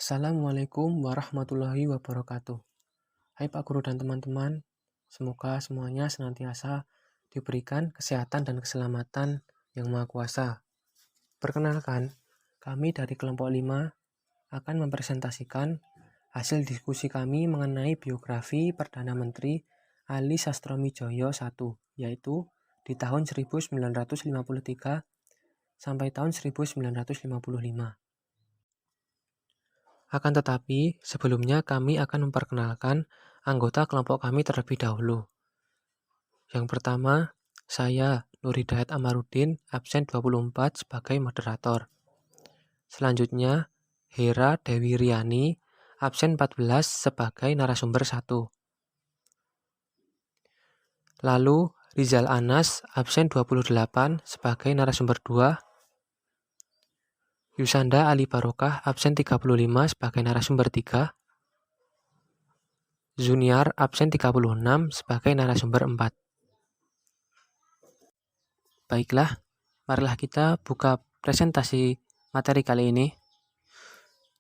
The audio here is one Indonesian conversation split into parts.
Assalamualaikum warahmatullahi wabarakatuh. Hai Pak Guru dan teman-teman, semoga semuanya senantiasa diberikan kesehatan dan keselamatan yang Maha Kuasa. Perkenalkan, kami dari kelompok 5 akan mempresentasikan hasil diskusi kami mengenai biografi Perdana Menteri Ali Sastroamidjojo I, yaitu di tahun 1953 sampai tahun 1955. Akan tetapi, sebelumnya kami akan memperkenalkan anggota kelompok kami terlebih dahulu. Yang pertama, saya Nur Hidayat Amarudin, absen 24 sebagai moderator. Selanjutnya, Hera Dewi Riani, absen 14 sebagai narasumber 1. Lalu, Rizal Anas, absen 28 sebagai narasumber 2. Yusanda Ali Barokah, absen 35 sebagai narasumber 3. Zuniar, absen 36 sebagai narasumber 4. Baiklah, marilah kita buka presentasi materi kali ini.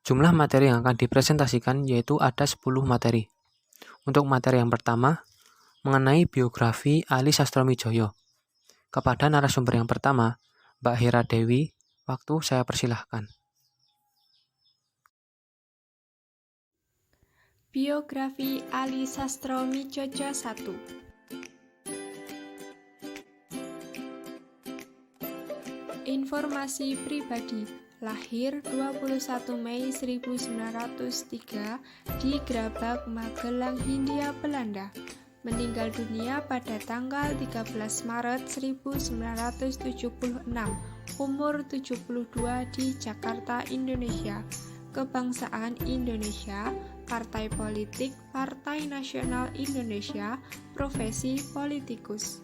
Jumlah materi yang akan dipresentasikan yaitu ada 10 materi. Untuk materi yang pertama, mengenai biografi Ali Sastroamidjojo. Kepada narasumber yang pertama, Mbak Hera Dewi, waktu saya persilahkan. Biografi Ali Sastroamidjojo I. Informasi pribadi. Lahir 21 Mei 1903 di Grabak, Magelang, Hindia Belanda. Meninggal dunia pada tanggal 13 Maret 1976, umur 72 di Jakarta, Indonesia. Kebangsaan Indonesia, Partai Politik Partai Nasional Indonesia, profesi politikus.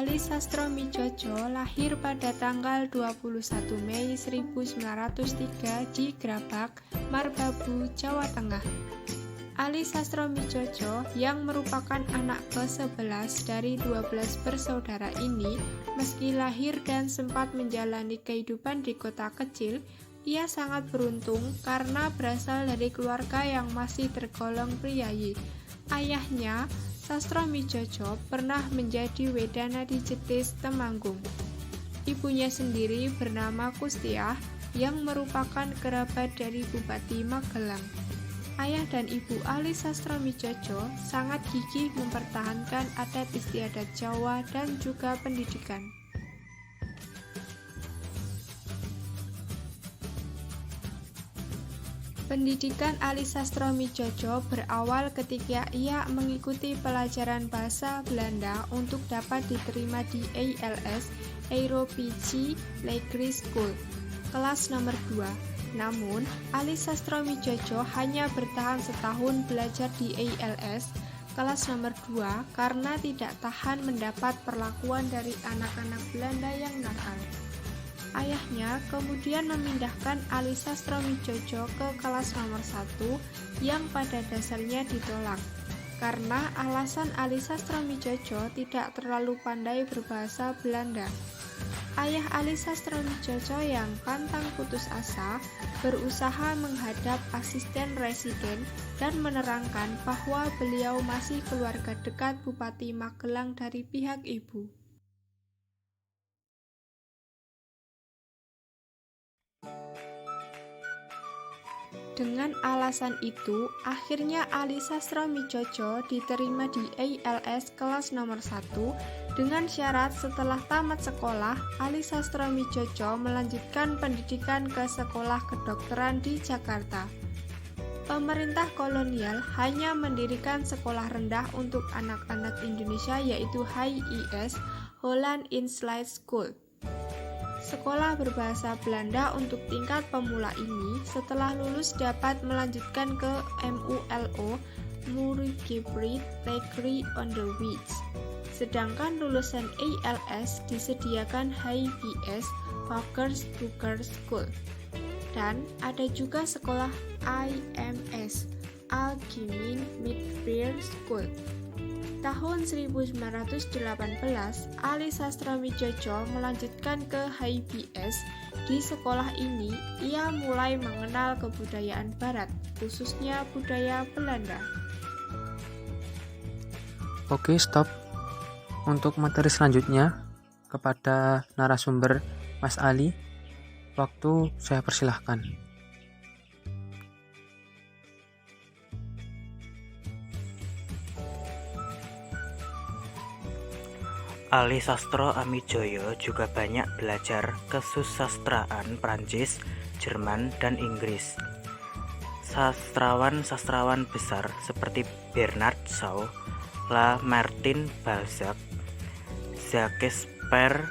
Ali Sastroamidjojo lahir pada tanggal 21 Mei 1903 di Grabak, Marbabu, Jawa Tengah. Ali Sastroamidjojo yang merupakan anak ke-11 dari 12 bersaudara ini, meski lahir dan sempat menjalani kehidupan di kota kecil, ia sangat beruntung karena berasal dari keluarga yang masih tergolong priayi. Ayahnya, Sastroamidjojo, pernah menjadi Wedana di Jetis, Temanggung. Ibunya sendiri bernama Kustiah, yang merupakan kerabat dari Bupati Magelang. Ayah dan ibu Ali Sastroamidjojo sangat gigih mempertahankan adat istiadat Jawa dan juga pendidikan. Pendidikan Ali Sastroamidjojo berawal ketika ia mengikuti pelajaran bahasa Belanda untuk dapat diterima di ALS, Europese Lagere School, kelas nomor 2. Namun, Ali Sastroamidjojo hanya bertahan setahun belajar di ALS, kelas nomor 2, karena tidak tahan mendapat perlakuan dari anak-anak Belanda yang nakal. Ayahnya kemudian memindahkan Ali Sastroamidjojo ke kelas nomor 1 yang pada dasarnya ditolak karena alasan Ali Sastroamidjojo tidak terlalu pandai berbahasa Belanda. Ayah Ali Sastroamidjojo yang pantang putus asa berusaha menghadap asisten residen dan menerangkan bahwa beliau masih keluarga dekat Bupati Magelang dari pihak ibu. Dengan alasan itu, akhirnya Ali Sastroamidjojo diterima di ALS kelas nomor 1 dengan syarat setelah tamat sekolah, Ali Sastroamidjojo melanjutkan pendidikan ke sekolah kedokteran di Jakarta. Pemerintah kolonial hanya mendirikan sekolah rendah untuk anak-anak Indonesia yaitu HIS, Holland Insight School. Sekolah berbahasa Belanda untuk tingkat pemula ini setelah lulus dapat melanjutkan ke MULO, Muurgebied Lagere Onderwijs. Sedangkan lulusan ALS disediakan HBS, Hogeschool School. Dan ada juga sekolah IMS, Algemeen Middelbare School. tahun 1918, Ali Sastromijojo melanjutkan ke HBS. Di sekolah ini, ia mulai mengenal kebudayaan Barat, khususnya budaya Belanda. Oke, stop. Untuk materi selanjutnya, kepada narasumber Mas Ali, waktu saya persilahkan. Ali Sastroamijoyo juga banyak belajar kesusastraan Prancis, Jerman, dan Inggris. Sastrawan-sastrawan besar seperti Bernard Shaw, Lamartine, Jacques Père,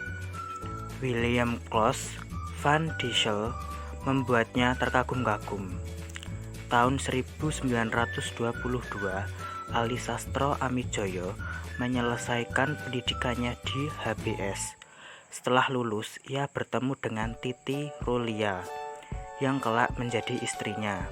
William Closs, Van Dissel membuatnya terkagum-kagum. Tahun 1922, Ali Sastroamijoyo menyelesaikan pendidikannya di HBS. Setelah lulus, ia bertemu dengan Titi Rulia yang kelak menjadi istrinya.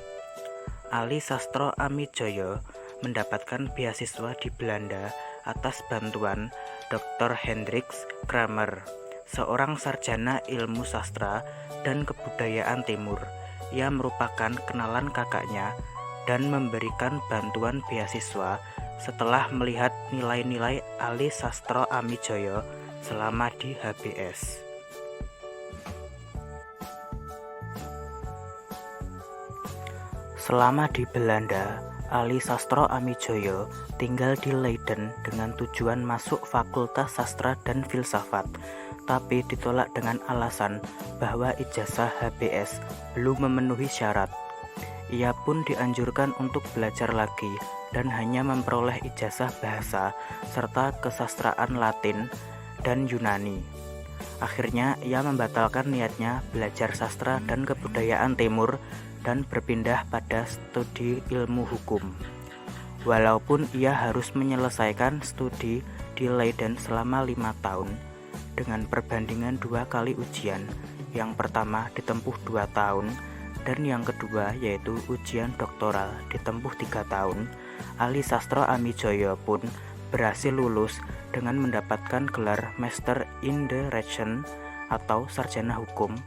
Ali Sastroamijoyo mendapatkan beasiswa di Belanda atas bantuan Dr. Hendrix Kramer, seorang sarjana ilmu sastra dan kebudayaan timur. Ia merupakan kenalan kakaknya dan memberikan bantuan beasiswa setelah melihat nilai-nilai Ali Sastroamijoyo selama di HBS. Selama di Belanda, Ali Sastroamijoyo tinggal di Leiden dengan tujuan masuk Fakultas Sastra dan Filsafat, tapi ditolak dengan alasan bahwa ijazah HBS belum memenuhi syarat. Ia pun dianjurkan untuk belajar lagi dan hanya memperoleh ijazah bahasa serta kesastraan Latin dan Yunani. Akhirnya ia membatalkan niatnya belajar sastra dan kebudayaan timur dan berpindah pada studi ilmu hukum. Walaupun ia harus menyelesaikan studi di Leiden selama 5 tahun dengan perbandingan 2 kali ujian, yang pertama ditempuh 2 tahun dan yang kedua yaitu ujian doktoral ditempuh 3 tahun, Ali Sastroamijoyo pun berhasil lulus dengan mendapatkan gelar Master in the Rechten atau sarjana hukum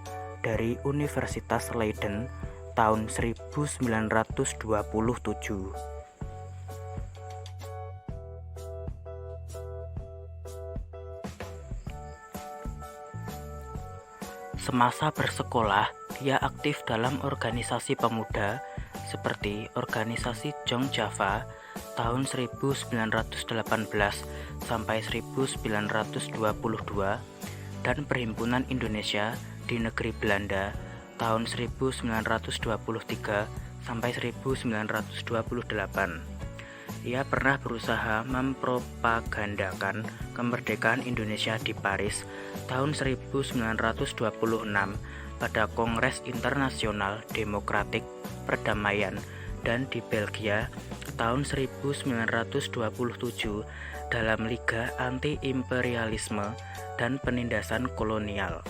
dari Universitas Leiden tahun 1927. Semasa bersekolah, dia aktif dalam organisasi pemuda seperti organisasi Jong Java tahun 1918 sampai 1922 dan Perhimpunan Indonesia di Negeri Belanda tahun 1923 sampai 1928. Ia pernah berusaha mempropagandakan kemerdekaan Indonesia di Paris tahun 1926 pada Kongres Internasional Demokratik Perdamaian dan di Belgia tahun 1927 dalam Liga Anti-Imperialisme dan Penindasan Kolonial.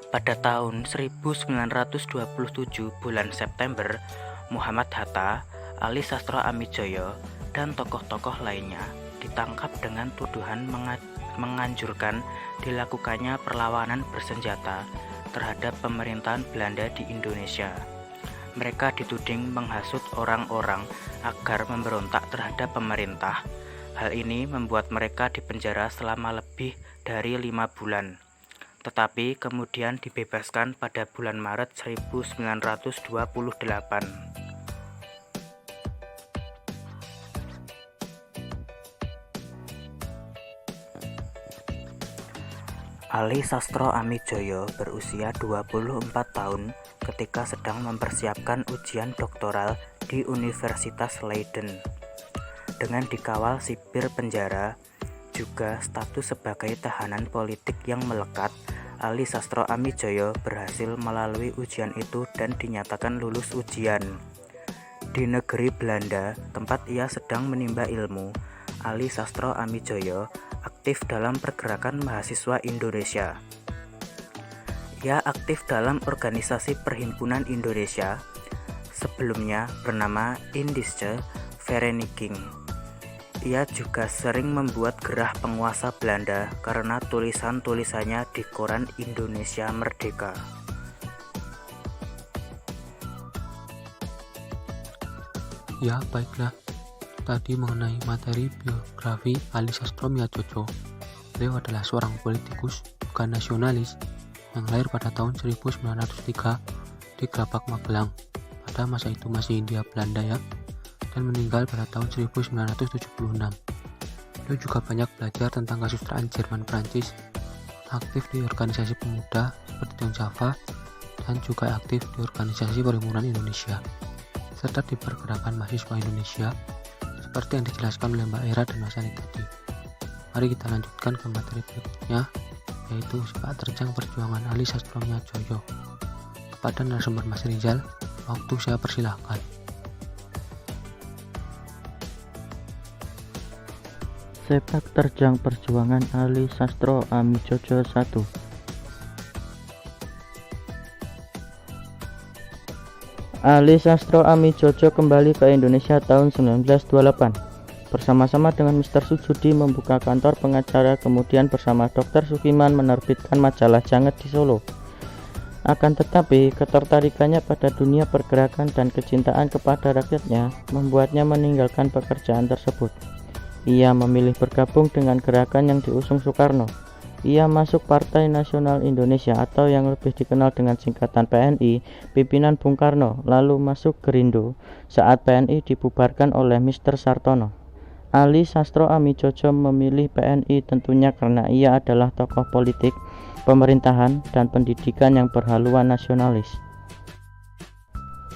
Pada tahun 1927 bulan September, Muhammad Hatta, Ali Sastroamijoyo, dan tokoh-tokoh lainnya ditangkap dengan tuduhan menganjurkan dilakukannya perlawanan bersenjata terhadap pemerintahan Belanda di Indonesia. Mereka dituding menghasut orang-orang agar memberontak terhadap pemerintah. Hal ini membuat mereka dipenjara selama lebih dari 5 bulan. Tetapi kemudian dibebaskan pada bulan Maret 1928. Ali Sastroamijoyo berusia 24 tahun ketika sedang mempersiapkan ujian doktoral di Universitas Leiden. Dengan dikawal sipir penjara, juga status sebagai tahanan politik yang melekat, Ali Sastroamijoyo berhasil melalui ujian itu dan dinyatakan lulus ujian. Di negeri Belanda, tempat ia sedang menimba ilmu, Ali Sastroamijoyo aktif dalam pergerakan mahasiswa Indonesia. Ia aktif dalam organisasi Perhimpunan Indonesia, sebelumnya bernama Indische Vereniging. Ia juga sering membuat gerah penguasa Belanda karena tulisan-tulisannya di koran Indonesia Merdeka. Ya, baiklah. Tadi mengenai materi biografi Ali Sastromiatdjojo. Beliau adalah seorang politikus, bukan nasionalis, yang lahir pada tahun 1903 di Gelabak, Magelang. Pada masa itu masih Hindia Belanda ya, dan meninggal pada tahun 1976. Beliau juga banyak belajar tentang kesusastraan Jerman Prancis, aktif di organisasi pemuda seperti Don Java, dan juga aktif di organisasi Perhimpunan Indonesia, serta di pergerakan mahasiswa Indonesia, seperti yang dijelaskan oleh Mbak Era dan Mas Ali tadi. Mari kita lanjutkan ke materi berikutnya, yaitu sepak terjang perjuangan Ali Sastromiatdjojo. Kepada narasumber Mas Rizal, waktu saya persilahkan. Sepak terjang perjuangan Ali Sastroamidjojo I. Ali Sastroamidjojo kembali ke Indonesia tahun 1928. Bersama-sama dengan Mr. Sujudi membuka kantor pengacara, kemudian bersama Dr. Sukiman menerbitkan majalah Janget di Solo. Akan tetapi, ketertarikannya pada dunia pergerakan dan kecintaan kepada rakyatnya membuatnya meninggalkan pekerjaan tersebut. Ia memilih bergabung dengan gerakan yang diusung Soekarno. Ia masuk Partai Nasional Indonesia atau yang lebih dikenal dengan singkatan PNI, pimpinan Bung Karno, lalu masuk Gerindo saat PNI dibubarkan oleh Mr. Sartono. Ali Sastroamidjojo memilih PNI tentunya karena ia adalah tokoh politik, pemerintahan, dan pendidikan yang berhaluan nasionalis.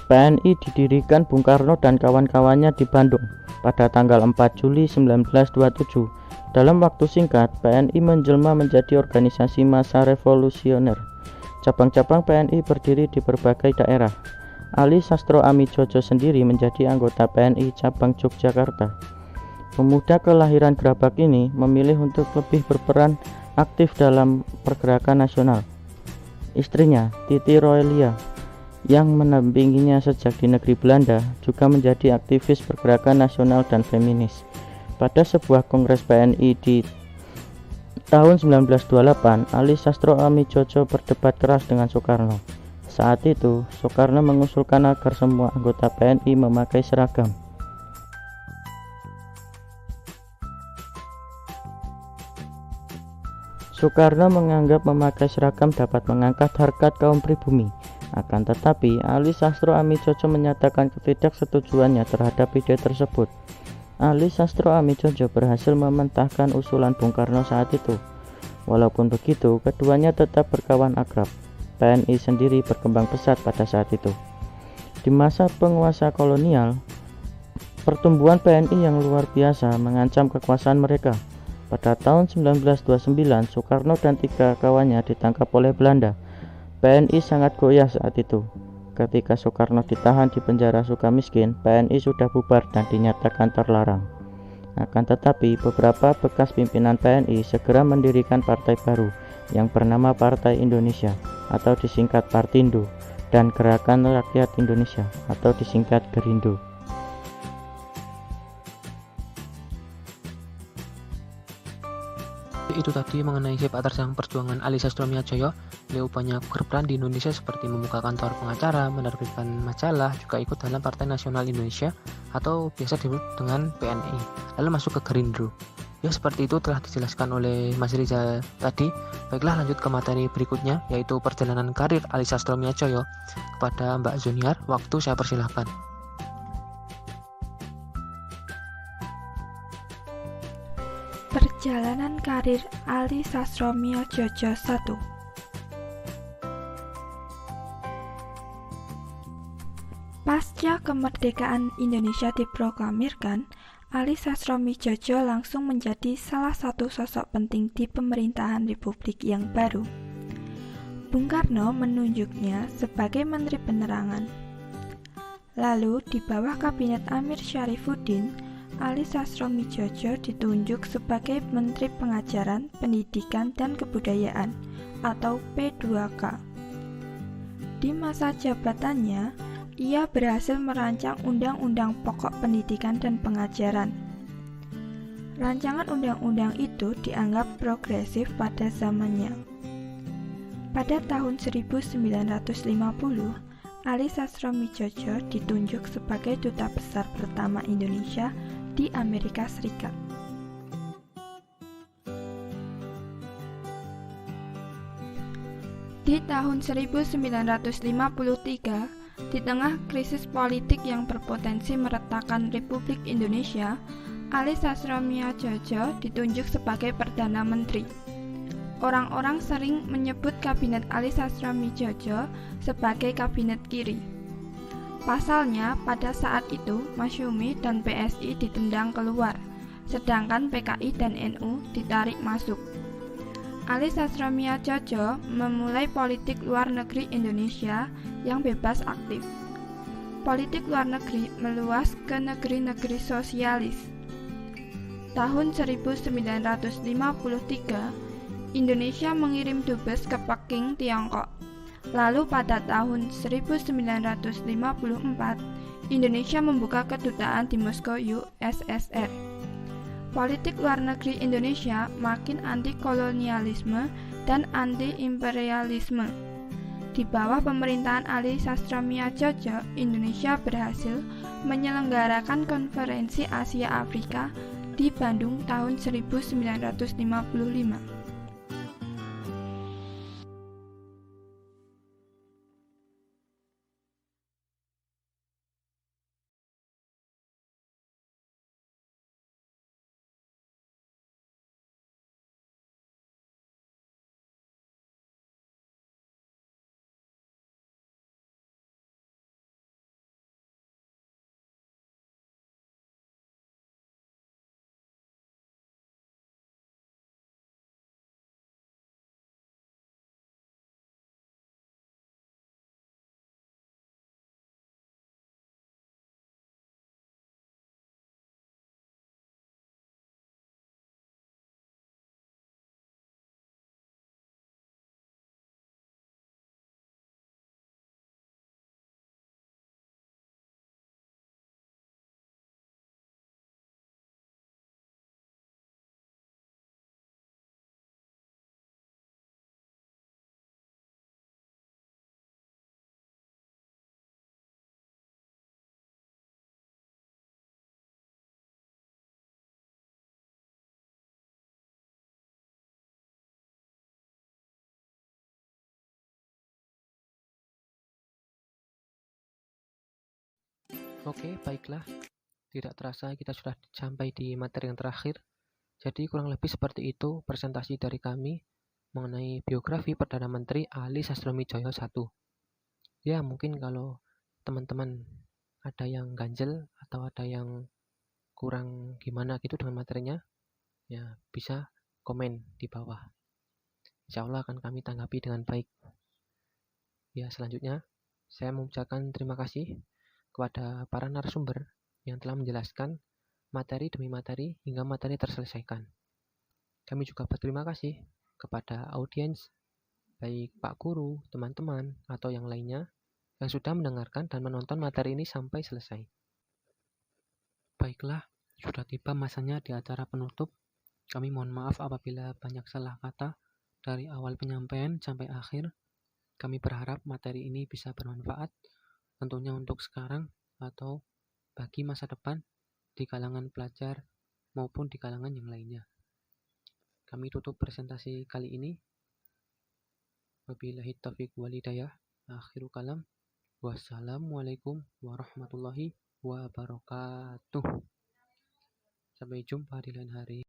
PNI didirikan Bung Karno dan kawan-kawannya di Bandung pada tanggal 4 Juli 1927. Dalam waktu singkat, PNI menjelma menjadi organisasi massa revolusioner. Cabang-cabang PNI berdiri di berbagai daerah. Ali Sastroamidjojo sendiri menjadi anggota PNI cabang Yogyakarta. Pemuda kelahiran Gerabak ini memilih untuk lebih berperan aktif dalam pergerakan nasional. Istrinya, Titi Roelia, yang mendampinginya sejak di negeri Belanda, juga menjadi aktivis pergerakan nasional dan feminis. Pada sebuah kongres PNI di tahun 1928, Ali Sastroamidjojo berdebat keras dengan Soekarno. Saat itu, Soekarno mengusulkan agar semua anggota PNI memakai seragam. Soekarno menganggap memakai seragam dapat mengangkat harkat kaum pribumi. Akan tetapi, Ali Sastroamidjojo menyatakan ketidaksetujuannya terhadap ide tersebut. Ali Sastroamidjojo berhasil mementahkan usulan Bung Karno saat itu. Walaupun begitu, keduanya tetap berkawan akrab. PNI sendiri berkembang pesat pada saat itu. Di masa penguasa kolonial, pertumbuhan PNI yang luar biasa mengancam kekuasaan mereka. Pada tahun 1929, Soekarno dan 3 kawannya ditangkap oleh Belanda. PNI sangat goyah saat itu. Ketika Soekarno ditahan di penjara Sukamiskin, PNI sudah bubar dan dinyatakan terlarang. Akan tetapi, beberapa bekas pimpinan PNI segera mendirikan partai baru yang bernama Partai Indonesia atau disingkat Partindo dan Gerakan Rakyat Indonesia atau disingkat Gerindo. Itu tadi mengenai sepak terjang perjuangan Ali Sastromiatdjojo. Beliau banyak berperan di Indonesia seperti membuka kantor pengacara, menerbitkan majalah, juga ikut dalam Partai Nasional Indonesia atau biasa disebut dengan PNI, lalu masuk ke Gerindo. Ya, seperti itu telah dijelaskan oleh Mas Rizal tadi. Baiklah, lanjut ke materi berikutnya, yaitu perjalanan karir Ali Sastromiatdjojo. Kepada Mbak Zuniar, waktu saya persilahkan. Perjalanan karir Ali Sastromiatdjojo I. Pasca kemerdekaan Indonesia diproklamirkan, Ali Sastromiatdjojo langsung menjadi salah satu sosok penting di pemerintahan Republik yang baru. Bung Karno menunjuknya sebagai Menteri Penerangan. Lalu, di bawah Kabinet Amir Syarifuddin, Ali Sastromiatdjojo ditunjuk sebagai Menteri Pengajaran, Pendidikan, dan Kebudayaan atau P2K. Di masa jabatannya, ia berhasil merancang Undang-Undang Pokok Pendidikan dan Pengajaran. Rancangan undang-undang itu dianggap progresif pada zamannya. Pada tahun 1950, Ali Sastroamidjojo ditunjuk sebagai Duta Besar pertama Indonesia di Amerika Serikat. Di tahun 1953, di tengah krisis politik yang berpotensi meretakkan Republik Indonesia, Ali Sastroamidjojo ditunjuk sebagai Perdana Menteri. Orang-orang sering menyebut kabinet Ali Sastroamidjojo sebagai kabinet kiri. Pasalnya, pada saat itu Masyumi dan PSI ditendang keluar, sedangkan PKI dan NU ditarik masuk. Ali Sastroamidjojo memulai politik luar negeri Indonesia yang bebas aktif. Politik luar negeri meluas ke negeri-negeri sosialis. Tahun 1953, Indonesia mengirim dubes ke Peking, Tiongkok. Lalu pada tahun 1954, Indonesia membuka kedutaan di Moskow, USSR. Politik luar negeri Indonesia makin anti-kolonialisme dan anti-imperialisme. Di bawah pemerintahan Ali Sastroamidjojo, Indonesia berhasil menyelenggarakan Konferensi Asia Afrika di Bandung tahun 1955. Oke, baiklah. Tidak terasa kita sudah sampai di materi yang terakhir. Jadi kurang lebih seperti itu presentasi dari kami mengenai biografi Perdana Menteri Ali Sastroamidjojo I. Ya, mungkin kalau teman-teman ada yang ganjel atau ada yang kurang gimana gitu dengan materinya, ya bisa komen di bawah. Insya Allah akan kami tanggapi dengan baik. Ya, selanjutnya saya mengucapkan terima kasih kepada para narasumber yang telah menjelaskan materi demi materi hingga materi terselesaikan. Kami juga berterima kasih kepada audiens, baik Pak Guru, teman-teman, atau yang lainnya yang sudah mendengarkan dan menonton materi ini sampai selesai. Baiklah, sudah tiba masanya di acara penutup. Kami mohon maaf apabila banyak salah kata dari awal penyampaian sampai akhir. Kami berharap materi ini bisa bermanfaat, tentunya untuk sekarang atau bagi masa depan di kalangan pelajar maupun di kalangan yang lainnya. Kami tutup presentasi kali ini. Wabillahi taufiq wal hidayah. Akhiru kalam. Wassalamualaikum warahmatullahi wabarakatuh. Sampai jumpa di lain hari.